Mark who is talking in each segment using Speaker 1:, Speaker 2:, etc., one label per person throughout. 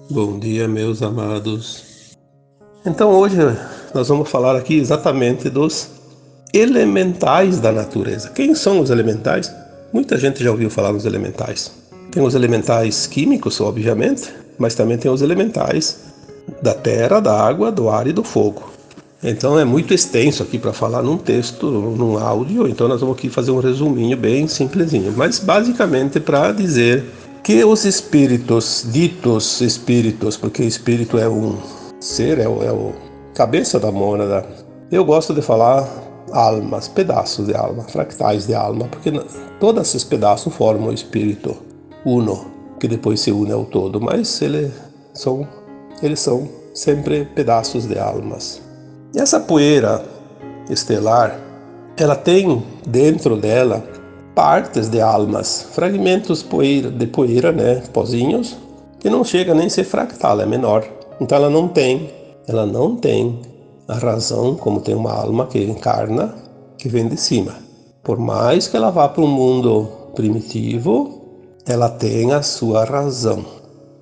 Speaker 1: Bom dia, meus amados. Então hoje nós vamos falar aqui exatamente dos elementais da natureza. Quem são os elementais? Muita gente já ouviu falar nos elementais. Tem os elementais químicos, obviamente, mas também tem os elementais da terra, da água, do ar e do fogo. Então é muito extenso aqui para falar num texto, num áudio, então nós vamos aqui fazer um resuminho bem simplesinho, mas basicamente para dizer que os espíritos, ditos espíritos, porque espírito é um ser, é o cabeça da mônada. Eu gosto de falar almas, pedaços de alma, fractais de alma, porque todos esses pedaços formam o espírito uno, que depois se une ao todo, mas eles são sempre pedaços de almas. E essa poeira estelar, ela tem dentro dela partes de almas, fragmentos de poeira, né, pozinhos, que não chega nem a ser fractal, é menor. Então ela não tem a razão como tem uma alma que encarna, que vem de cima. Por mais que ela vá para um mundo primitivo, ela tem a sua razão,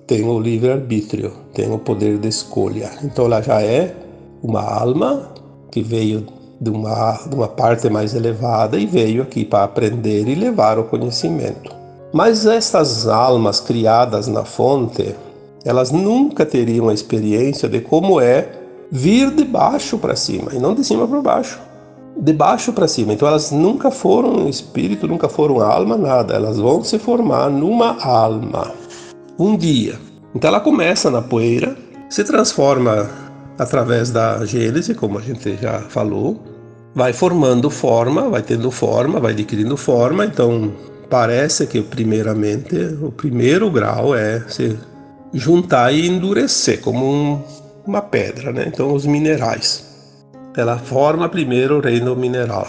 Speaker 1: tem o livre-arbítrio, tem o poder de escolha. Então ela já é uma alma que veio de uma parte mais elevada e veio aqui para aprender e levar o conhecimento. Mas estas almas criadas na fonte, elas nunca teriam a experiência de como é vir de baixo para cima, e não de cima para baixo, de baixo para cima. Então elas nunca foram espírito, nunca foram alma, nada. Elas vão se formar numa alma um dia. Então ela começa na poeira, se transforma através da gênese, como a gente já falou, vai formando forma, vai tendo forma, vai adquirindo forma. Então parece que primeiramente o primeiro grau é se juntar e endurecer como uma pedra, né? Então os minerais, ela forma primeiro o reino mineral,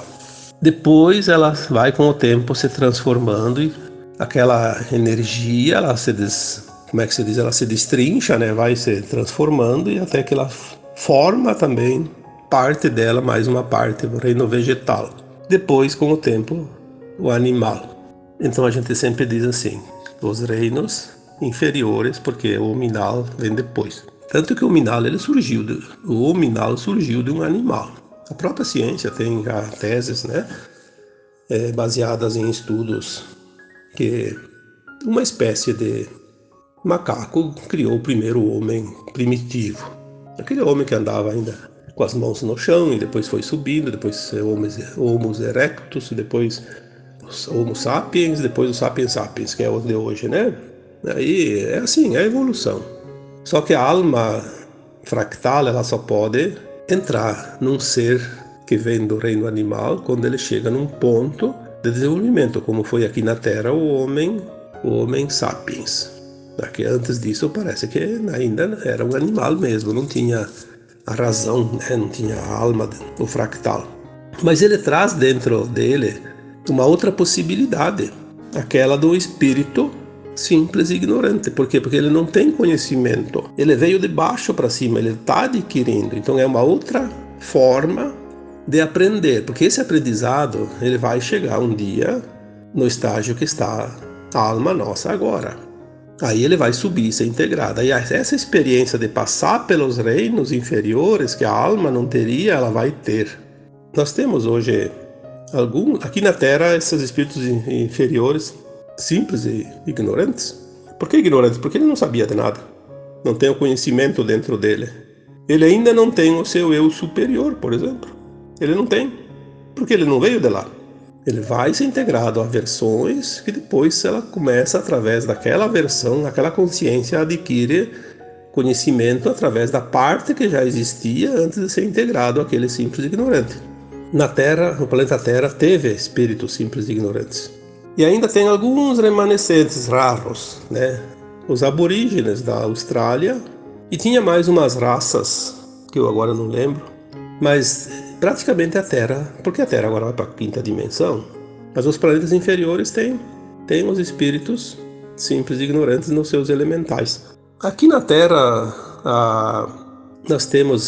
Speaker 1: depois ela vai com o tempo se transformando e aquela energia, ela ela se destrincha, né? Vai se transformando e até que ela forma também parte dela, mais uma parte do reino vegetal. Depois, com o tempo, o animal. Então a gente sempre diz assim, os reinos inferiores, porque o hominal vem depois. Tanto que o hominal surgiu de um animal. A própria ciência tem já teses, né, baseadas em estudos que uma espécie de macaco criou o primeiro homem primitivo. Aquele homem que andava ainda com as mãos no chão e depois foi subindo, depois Homo erectus, depois Homo sapiens, depois o Sapiens sapiens, que é o de hoje, né? Aí é assim, é a evolução. Só que a alma fractal, ela só pode entrar num ser que vem do reino animal quando ele chega num ponto de desenvolvimento, como foi aqui na Terra o homem sapiens. Porque antes disso parece que ainda era um animal mesmo, não tinha a razão, né? Não tinha a alma, o fractal. Mas ele traz dentro dele uma outra possibilidade, aquela do espírito simples e ignorante. Por quê? Porque ele não tem conhecimento. Ele veio de baixo para cima, ele está adquirindo. Então é uma outra forma de aprender, porque esse aprendizado ele vai chegar um dia no estágio que está a alma nossa agora. Aí ele vai subir, ser integrado. Aí essa experiência de passar pelos reinos inferiores que a alma não teria, ela vai ter. Nós temos hoje aqui na Terra esses espíritos inferiores, simples e ignorantes. Por que ignorantes? Porque ele não sabia de nada. Não tem o conhecimento dentro dele. Ele ainda não tem o seu eu superior, por exemplo. Ele não tem, porque ele não veio de lá. Ele vai ser integrado a versões que depois ela começa, através daquela versão, aquela consciência, adquire conhecimento através da parte que já existia antes de ser integrado àquele simples ignorante. Na Terra, no planeta Terra, teve espíritos simples e ignorantes. E ainda tem alguns remanescentes raros, né? Os aborígenes da Austrália, e tinha mais umas raças, que eu agora não lembro, mas praticamente a Terra, porque a Terra agora vai para a quinta dimensão, mas os planetas inferiores têm os espíritos simples e ignorantes nos seus elementais. Aqui na Terra, nós temos,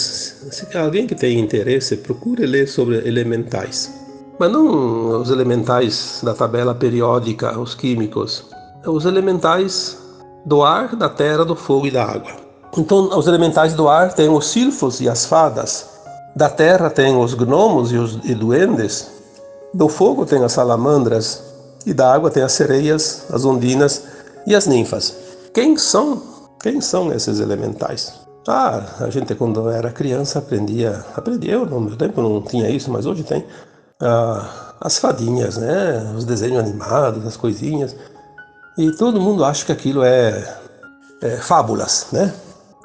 Speaker 1: se alguém que tem interesse, procure ler sobre elementais. Mas não os elementais da tabela periódica, os químicos. Os elementais do ar, da terra, do fogo e da água. Então, os elementais do ar têm os silfos e as fadas, da terra tem os gnomos e duendes, do fogo tem as salamandras e da água tem as sereias, as ondinas e as ninfas. Quem são? Quem são esses elementais? A gente quando era criança aprendia, eu no meu tempo não tinha isso, mas hoje tem, as fadinhas, né? Os desenhos animados, as coisinhas, e todo mundo acha que aquilo é fábulas, né?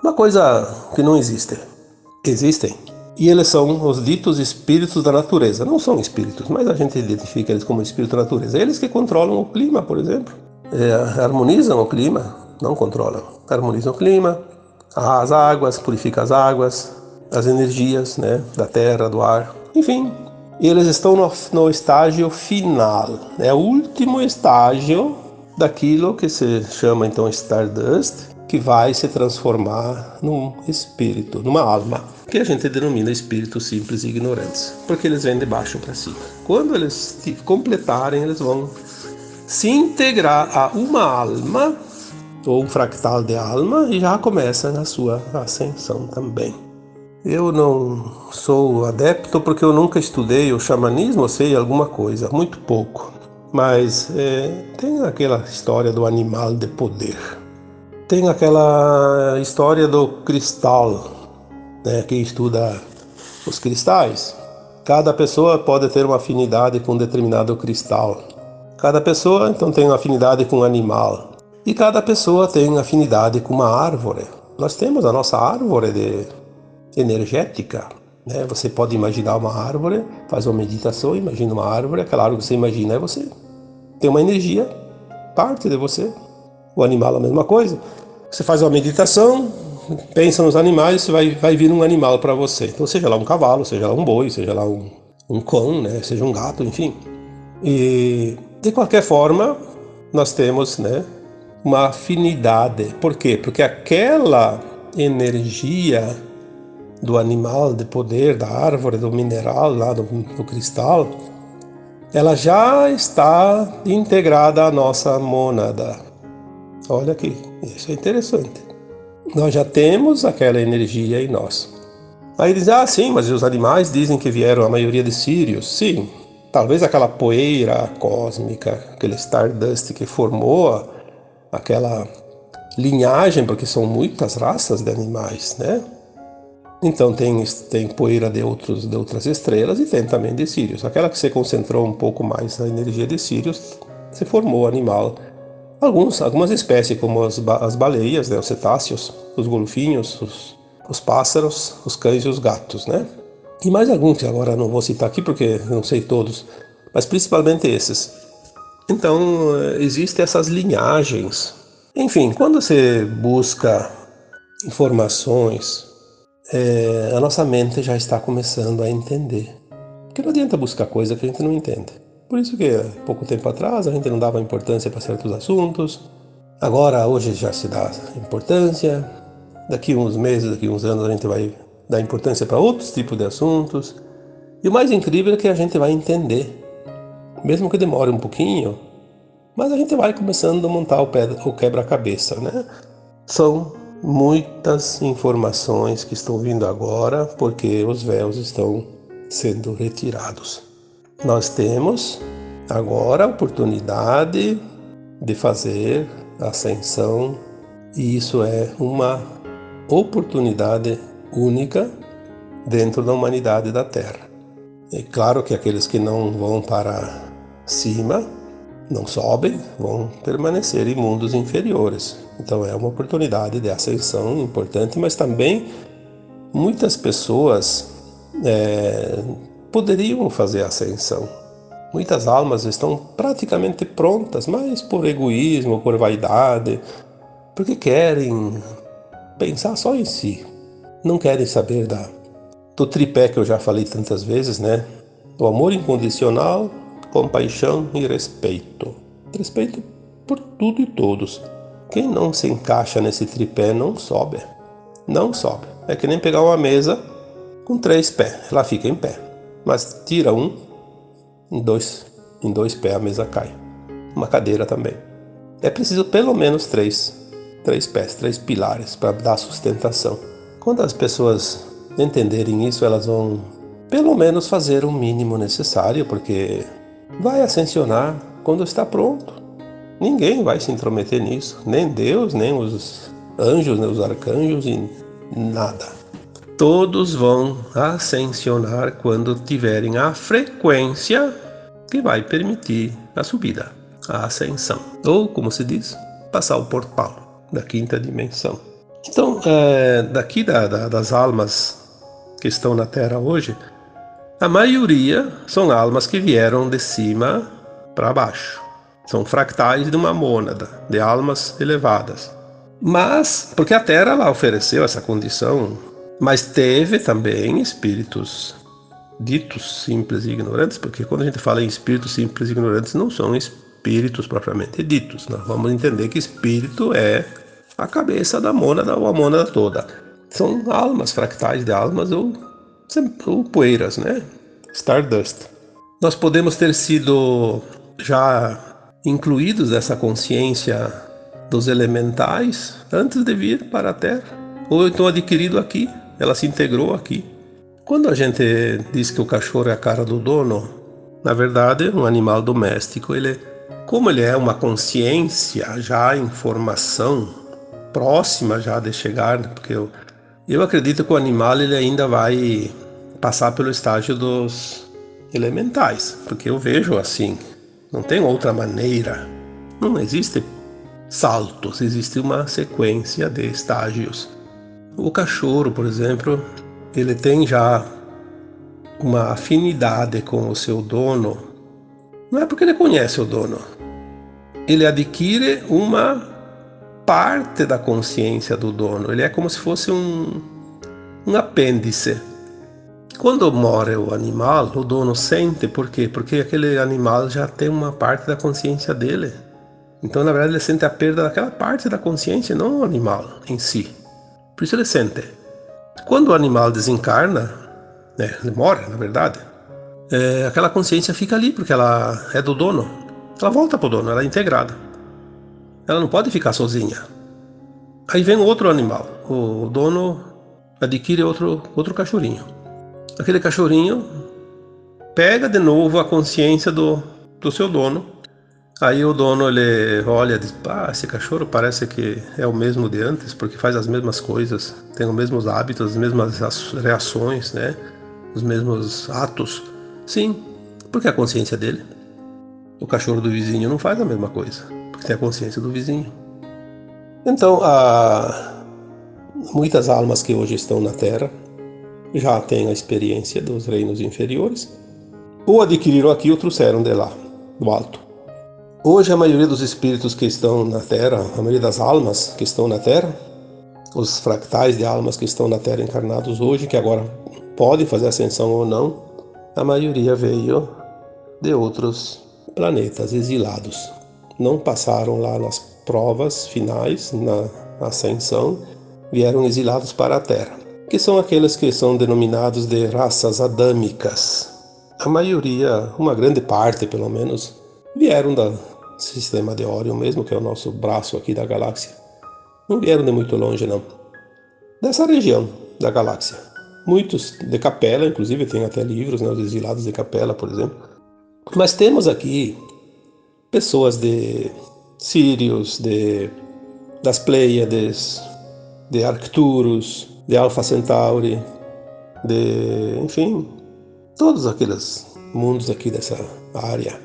Speaker 1: Uma coisa que não existe. Existem. E eles são os ditos espíritos da natureza. Não são espíritos, mas a gente identifica eles como espírito da natureza. Eles que controlam o clima, por exemplo. Harmonizam o clima, não controlam. Harmonizam o clima, as águas, purificam as águas, as energias, né, da terra, do ar. Enfim, eles estão no estágio final. É o último estágio daquilo que se chama então Stardust, que vai se transformar num espírito, numa alma, que a gente denomina espíritos simples e ignorantes, porque eles vêm de baixo para cima. Quando eles completarem, eles vão se integrar a uma alma, ou um fractal de alma, e já começa na sua ascensão também. Eu não sou adepto porque eu nunca estudei o xamanismo, eu sei alguma coisa, muito pouco. Mas tem aquela história do animal de poder. Tem aquela história do cristal, né? Quem estuda os cristais. Cada pessoa pode ter uma afinidade com um determinado cristal. Cada pessoa, então, tem uma afinidade com um animal. E cada pessoa tem afinidade com uma árvore. Nós temos a nossa árvore energética, né? Você pode imaginar uma árvore, faz uma meditação, imagina uma árvore, aquela árvore que você imagina é você. Tem uma energia, parte de você. O animal é a mesma coisa. Você faz uma meditação, pensa nos animais, vai vir um animal para você. Então, seja lá um cavalo, seja lá um boi, seja lá um cão, né? Seja um gato, enfim. E, de qualquer forma, nós temos, né, uma afinidade. Por quê? Porque aquela energia do animal, de poder, da árvore, do mineral, lá do cristal, ela já está integrada à nossa mônada. Olha aqui, isso é interessante. Nós já temos aquela energia em nós. Aí diz, sim, mas os animais dizem que vieram a maioria de Sírios. Sim, talvez aquela poeira cósmica, aquele Stardust que formou aquela linhagem, porque são muitas raças de animais, né? Então tem poeira de outras estrelas e tem também de Sírios. Aquela que se concentrou um pouco mais na energia de Sírios, se formou animal. Algumas espécies, como as baleias, né, os cetáceos, os golfinhos, os pássaros, os cães e os gatos, né? E mais alguns que agora não vou citar aqui porque não sei todos, mas principalmente esses. Então, existem essas linhagens. Enfim, quando você busca informações, a nossa mente já está começando a entender. Porque não adianta buscar coisa que a gente não entende. Por isso que pouco tempo atrás a gente não dava importância para certos assuntos. Agora, hoje já se dá importância. Daqui uns meses, daqui uns anos a gente vai dar importância para outros tipos de assuntos. E o mais incrível é que a gente vai entender. Mesmo que demore um pouquinho, mas a gente vai começando a montar o quebra-cabeça, né? São muitas informações que estão vindo agora porque os véus estão sendo retirados. Nós temos agora a oportunidade de fazer a ascensão e isso é uma oportunidade única dentro da humanidade da Terra. É claro que aqueles que não vão para cima, não sobem, vão permanecer em mundos inferiores. Então é uma oportunidade de ascensão importante, mas também muitas pessoas poderiam fazer a ascensão. Muitas almas estão praticamente prontas, mas por egoísmo, por vaidade, porque querem pensar só em si. Não querem saber do tripé que eu já falei tantas vezes, né? O amor incondicional, compaixão e respeito. Respeito por tudo e todos. Quem não se encaixa nesse tripé não sobe. Não sobe. É que nem pegar uma mesa com 3 pés. Ela fica em pé. Mas tira em dois pés a mesa cai. Uma cadeira também. É preciso pelo menos 3 três pés, três pilares para dar sustentação. Quando as pessoas entenderem isso, elas vão pelo menos fazer o mínimo necessário, porque vai ascensionar quando está pronto. Ninguém vai se intrometer nisso, nem Deus, nem os anjos, nem os arcanjos, e nada. Todos vão ascensionar quando tiverem a frequência que vai permitir a subida, a ascensão. Ou, como se diz, passar o portal da quinta dimensão. Então, daqui das almas que estão na Terra hoje, a maioria são almas que vieram de cima para baixo. São fractais de uma mônada, de almas elevadas. Mas, porque a Terra ela ofereceu essa condição, mas teve também espíritos ditos simples e ignorantes, porque quando a gente fala em espíritos simples e ignorantes, não são espíritos propriamente ditos. Nós vamos entender que espírito é a cabeça da mônada ou a mônada toda. São almas, fractais de almas ou poeiras, né? Stardust. Nós podemos ter sido já incluídos nessa consciência dos elementais antes de vir para a Terra, ou então adquirido aqui, ela se integrou aqui. Quando a gente diz que o cachorro é a cara do dono, na verdade, um animal doméstico, como ele é uma consciência já em formação, próxima já de chegar, porque eu acredito que o animal ele ainda vai passar pelo estágio dos elementais, porque eu vejo assim, não tem outra maneira, não existe saltos, existe uma sequência de estágios. O cachorro, por exemplo, ele tem já uma afinidade com o seu dono, não é porque ele conhece o dono, ele adquire uma parte da consciência do dono, ele é como se fosse um apêndice. Quando morre o animal, o dono sente, por quê? Porque aquele animal já tem uma parte da consciência dele. Então, na verdade, ele sente a perda daquela parte da consciência, não o animal em si. Por isso ele sente. Quando o animal desencarna, ele morre, na verdade, aquela consciência fica ali, porque ela é do dono. Ela volta para o dono, ela é integrada. Ela não pode ficar sozinha. Aí vem outro animal. O dono adquire outro cachorrinho. Aquele cachorrinho pega de novo a consciência do seu dono. Aí o dono ele olha e diz: esse cachorro parece que é o mesmo de antes, porque faz as mesmas coisas, tem os mesmos hábitos, as mesmas reações, né? Os mesmos atos. Sim, porque é a consciência dele. O cachorro do vizinho não faz a mesma coisa, porque tem a consciência do vizinho. Então, muitas almas que hoje estão na Terra já têm a experiência dos reinos inferiores, ou adquiriram aqui ou trouxeram de lá, do alto. Hoje a maioria dos espíritos que estão na Terra, a maioria das almas que estão na Terra, os fractais de almas que estão na Terra encarnados hoje, que agora podem fazer ascensão ou não, a maioria veio de outros planetas exilados. Não passaram lá nas provas finais, na ascensão, vieram exilados para a Terra, que são aqueles que são denominados de raças adâmicas. A maioria, uma grande parte pelo menos, vieram do sistema de Órion mesmo, que é o nosso braço aqui da galáxia. Não vieram de muito longe, não. Dessa região da galáxia. Muitos de Capela, inclusive tem até livros, né, os exilados de Capela, por exemplo. Mas temos aqui pessoas de Sírios, das Pleiades, de Arcturus, de Alpha Centauri, enfim, todos aqueles mundos aqui dessa área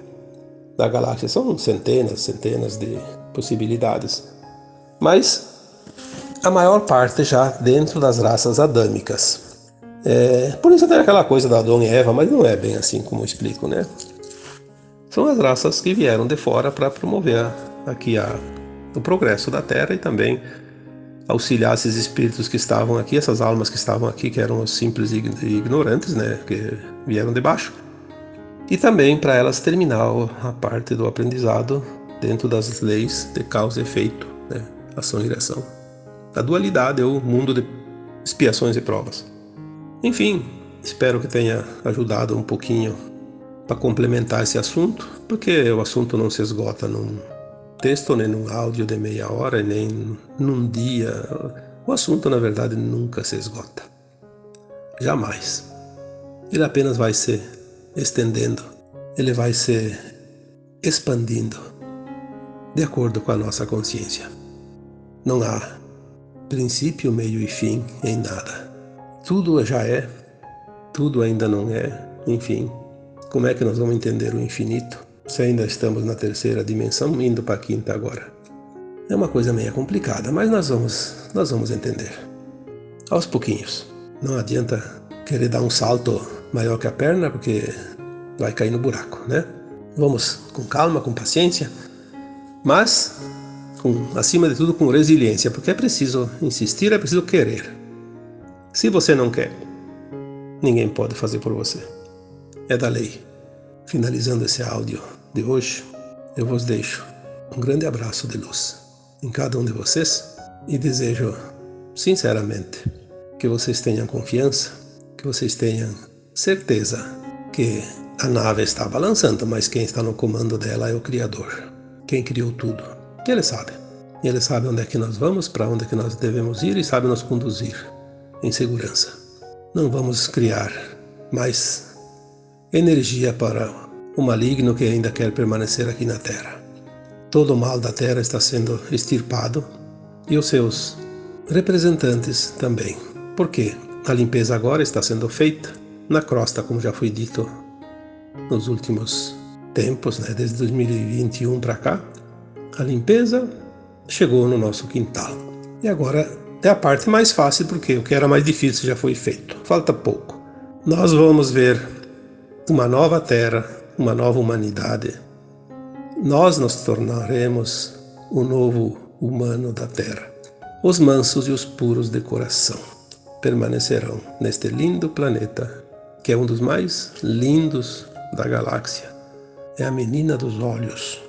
Speaker 1: da galáxia. São centenas de possibilidades. Mas a maior parte já dentro das raças adâmicas. Por isso tem aquela coisa da Adão e Eva, mas não é bem assim como eu explico, né? São as raças que vieram de fora para promover aqui o progresso da Terra e também auxiliar esses espíritos que estavam aqui, essas almas que estavam aqui, que eram os simples e ignorantes, né, que vieram de baixo. E também para elas terminar a parte do aprendizado dentro das leis de causa e efeito, né, ação e reação. A dualidade é o mundo de expiações e provas. Enfim, espero que tenha ajudado um pouquinho para complementar esse assunto, porque o assunto não se esgota texto, nem num áudio de meia hora, nem num dia. O assunto, na verdade, nunca se esgota. Jamais. Ele apenas vai se estendendo, ele vai se expandindo de acordo com a nossa consciência. Não há princípio, meio e fim em nada. Tudo já é, tudo ainda não é, enfim. Como é que nós vamos entender o infinito se ainda estamos na terceira dimensão, indo para a quinta agora? É uma coisa meio complicada, mas nós vamos entender. Aos pouquinhos. Não adianta querer dar um salto maior que a perna, porque vai cair no buraco, né? Vamos com calma, com paciência, mas acima de tudo com resiliência, porque é preciso insistir, é preciso querer. Se você não quer, ninguém pode fazer por você. É da lei. Finalizando esse áudio de hoje, eu vos deixo um grande abraço de luz em cada um de vocês e desejo sinceramente que vocês tenham confiança, que vocês tenham certeza que a nave está balançando, mas quem está no comando dela é o Criador, quem criou tudo. Ele sabe. Ele sabe onde é que nós vamos, para onde é que nós devemos ir e sabe nos conduzir em segurança. Não vamos criar mais energia para o maligno que ainda quer permanecer aqui na Terra. Todo o mal da Terra está sendo extirpado e os seus representantes também. Por quê? A limpeza agora está sendo feita na crosta, como já foi dito nos últimos tempos, né? Desde 2021 para cá, a limpeza chegou no nosso quintal. E agora é a parte mais fácil, porque o que era mais difícil já foi feito. Falta pouco. Nós vamos ver uma nova terra, uma nova humanidade. Nós nos tornaremos o novo humano da terra. Os mansos e os puros de coração permanecerão neste lindo planeta, que é um dos mais lindos da galáxia. É a menina dos olhos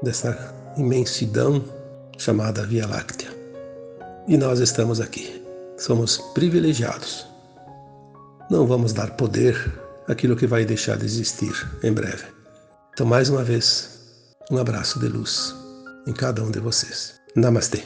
Speaker 1: dessa imensidão chamada Via Láctea. E nós estamos aqui. Somos privilegiados. Não vamos dar poder àquilo que vai deixar de existir em breve. Então, mais uma vez, um abraço de luz em cada um de vocês. Namastê.